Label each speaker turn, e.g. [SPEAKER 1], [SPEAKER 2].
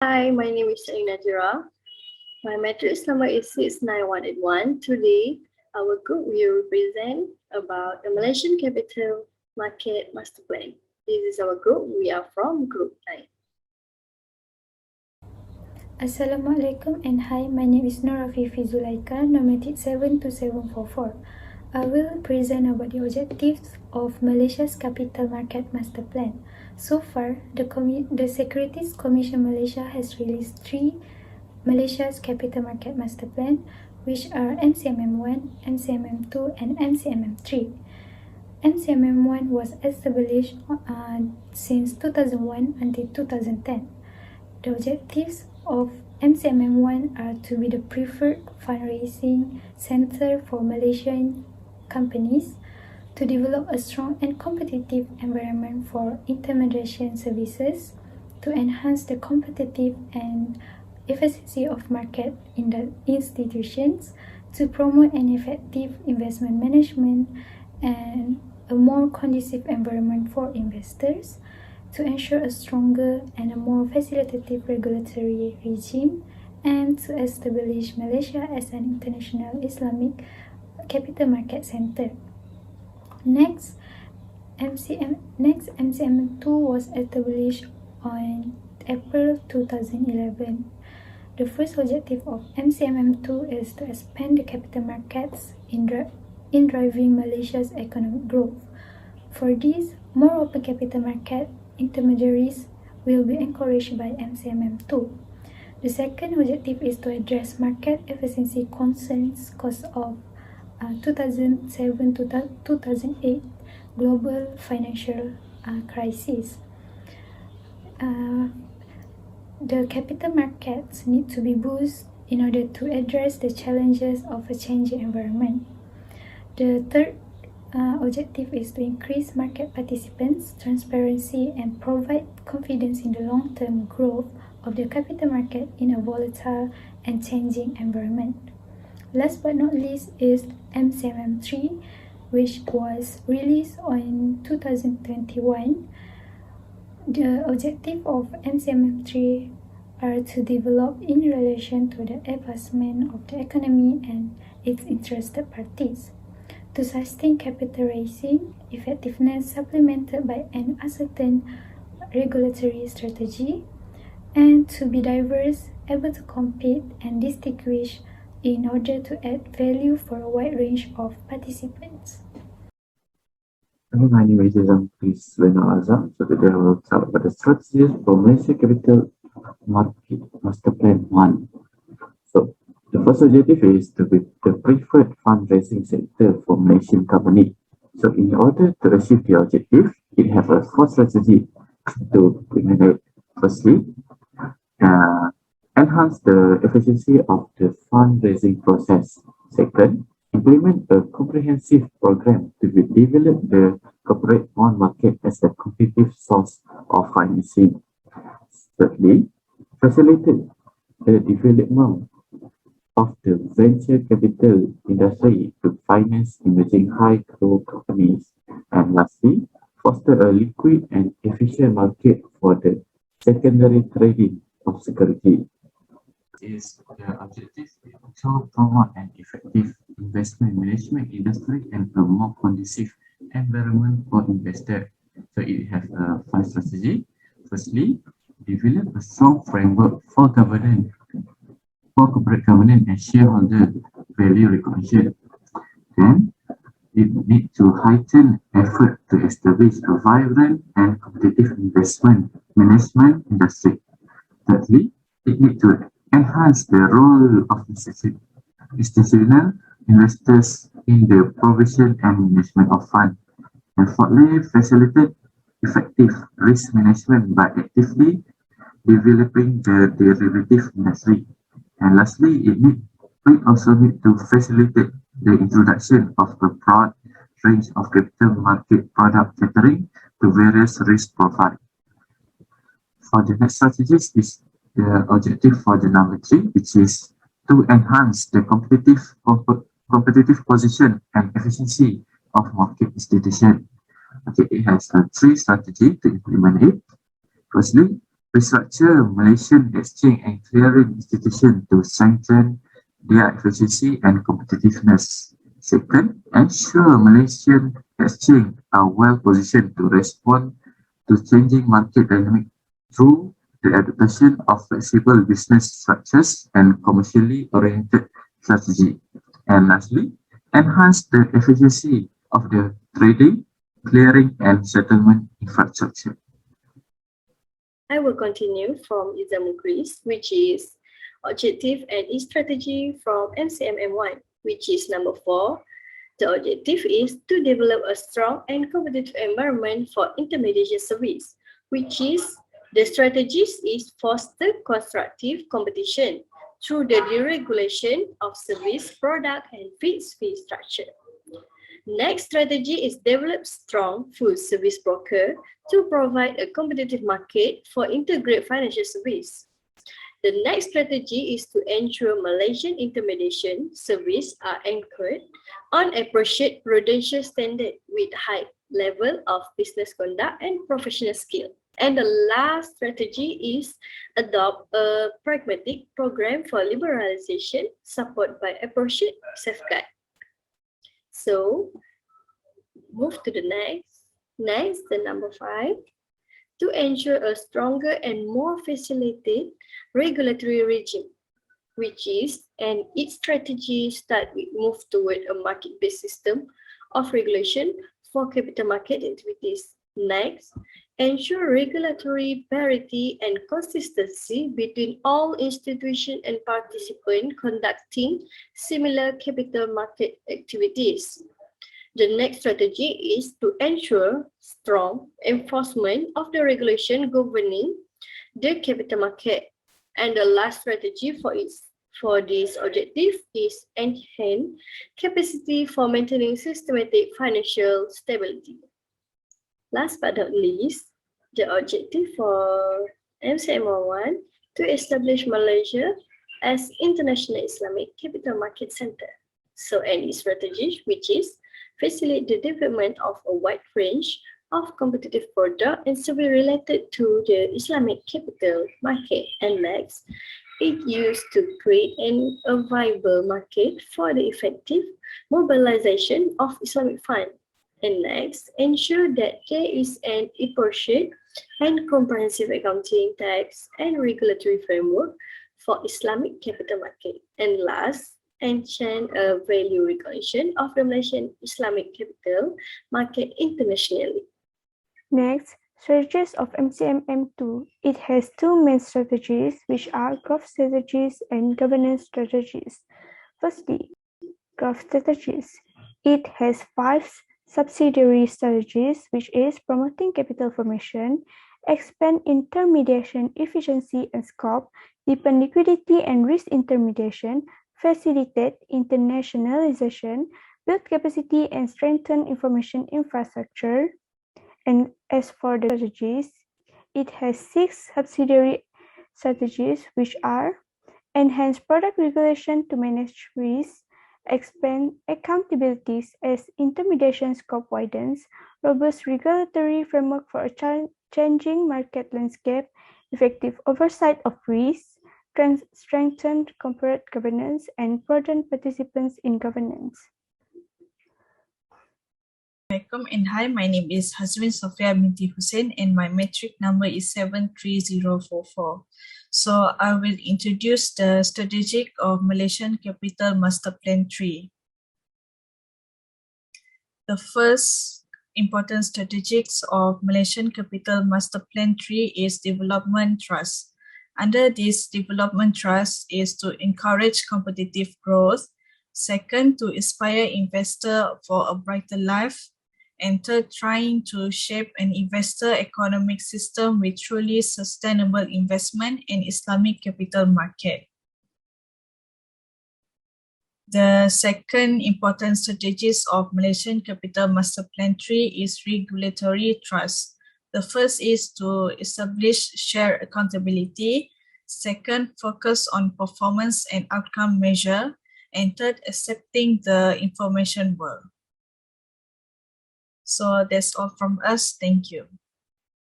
[SPEAKER 1] Hi, my name is NADHIRAH. My matrix number is 69181. Today, our group will present about the Malaysian Capital Market Master Plan. This is our group. We are from Group 9.
[SPEAKER 2] Assalamualaikum and hi, my name is NOOR ZULAIKA, nominated 72744. I will present about the objectives of Malaysia's Capital Market Master Plan. So far, the Securities Commission Malaysia has released 3 Malaysia's Capital Market Master Plan, which are MCMM1, MCMM2, and MCMM3. MCMM1 was established since 2001 until 2010. The objectives of MCMM1 are to be the preferred fundraising center for Malaysian companies, to develop a strong and competitive environment for intermediation services, to enhance the competitive and efficiency of market in the institutions, to promote an effective investment management and a more conducive environment for investors, to ensure a stronger and a more facilitative regulatory regime, and to establish Malaysia as an international Islamic capital market center. Next, MCM2 was established on April 2011. The first objective of MCMM2 is to expand the capital markets in driving Malaysia's economic growth. For this, more open capital market intermediaries will be encouraged by MCMM2. The second objective is to address market efficiency concerns caused of 2007 to 2008 global financial crisis. The capital markets need to be boosted in order to address the challenges of a changing environment. The third objective is to increase market participants, transparency, and provide confidence in the long-term growth of the capital market in a volatile and changing environment. Last but not least is MCMM3, which was released in 2021. The objective of MCMM3 are to develop in relation to the advancement of the economy and its interested parties, to sustain capital raising effectiveness supplemented by an ascertained regulatory strategy, and to be diverse, able to compete and distinguish in order to add value for a wide range of participants.
[SPEAKER 3] Hello, my name is IZZAN. Please learn AZAM. So today I will talk about the strategies for Malaysia Capital Market Master Plan 1. So the first objective is to be the preferred fundraising sector for Malaysian company. So in order to achieve the objective, it has a 4 strategy to implement. Firstly, enhance the efficiency of the fundraising process. Second, implement a comprehensive program to develop the corporate bond market as a competitive source of financing. Thirdly, facilitate the development of the venture capital industry to finance emerging high-growth companies. And lastly, foster a liquid and efficient market for the secondary trading of security. Is the objective to promote an effective investment management industry and a more conducive environment for investors. So it has a 5 strategy. Firstly, develop a strong framework for governance, for corporate governance and shareholder value recognition. Then, it needs to heighten effort to establish a vibrant and competitive investment management industry. Thirdly, it needs to enhance the role of institutional investors in the provision and management of funds. And fourthly, facilitate effective risk management by actively developing the derivative industry. And lastly, we also need to facilitate the introduction of a broad range of capital market product catering to various risk profiles. For the next strategies is the objective for the number 3, which is to enhance the competitive position and efficiency of market institutions. Okay, it has 3 strategies to implement it. Firstly, restructure Malaysian exchange and clearing institutions to strengthen their efficiency and competitiveness. Second, ensure Malaysian exchange are well positioned to respond to changing market dynamics through the adaptation of flexible business structures and commercially oriented strategy. And lastly, enhance the efficiency of the trading, clearing, and settlement infrastructure.
[SPEAKER 1] I will continue from IZZAN MUQRIZZ, which is objective and strategy from MCMM1, which is number 4. The objective is to develop a strong and competitive environment for intermediation service, which is the strategies is foster constructive competition through the deregulation of service, product, and fixed fee structure. Next strategy is develop strong full service broker to provide a competitive market for integrated financial service. The next strategy is to ensure Malaysian intermediation service are anchored on appropriate prudential standard with high level of business conduct and professional skill. And the last strategy is adopt a pragmatic program for liberalization supported by appropriate safeguard. So, move to the next. Next, the number 5. To ensure a stronger and more facilitated regulatory regime, which is, and its strategy start with move toward a market-based system of regulation for capital market activities. Next, ensure regulatory parity and consistency between all institutions and participants conducting similar capital market activities. The next strategy is to ensure strong enforcement of the regulation governing the capital market. And the last strategy for this objective is enhance capacity for maintaining systematic financial stability. Last but not least, the objective for MCM1 to establish Malaysia as International Islamic Capital Market Center. So any strategy which is facilitate the development of a wide range of competitive products and services related to the Islamic capital market. And next, it used to create a viable market for the effective mobilization of Islamic funds. And next, ensure that there is an appropriate and comprehensive accounting, tax, and regulatory framework for Islamic capital market. And last, enchant a value recognition of the Malaysian Islamic capital market internationally.
[SPEAKER 2] Next, strategies of MCMM2. It has two main strategies, which are growth strategies and governance strategies. Firstly, growth strategies. It has 5 subsidiary strategies, which is promoting capital formation, expand intermediation efficiency and scope, deepen liquidity and risk intermediation, facilitate internationalization, build capacity and strengthen information infrastructure. And as for the strategies, it has 6 subsidiary strategies, which are enhance product regulation to manage risk, expand accountabilities as intermediation scope widens, robust regulatory framework for a changing market landscape, effective oversight of risk, strengthened corporate governance, and prudent participants in governance.
[SPEAKER 4] Welcome and hi, my name is HAZWIN SOFEA BINTI HUSSIN and my metric number is 73044. So I will introduce the strategic of Malaysian Capital Master Plan 3. The first important strategies of Malaysian Capital Master Plan 3 is development trust. Under this development trust is to encourage competitive growth. Second, to inspire investors for a brighter life. And third, trying to shape an investor economic system with truly sustainable investment in Islamic capital market. The second important strategies of Malaysian Capital Master Plan 3 is regulatory trust. The first is to establish shared accountability. Second, focus on performance and outcome measure. And third, accepting the information world. So that's all from us. Thank you.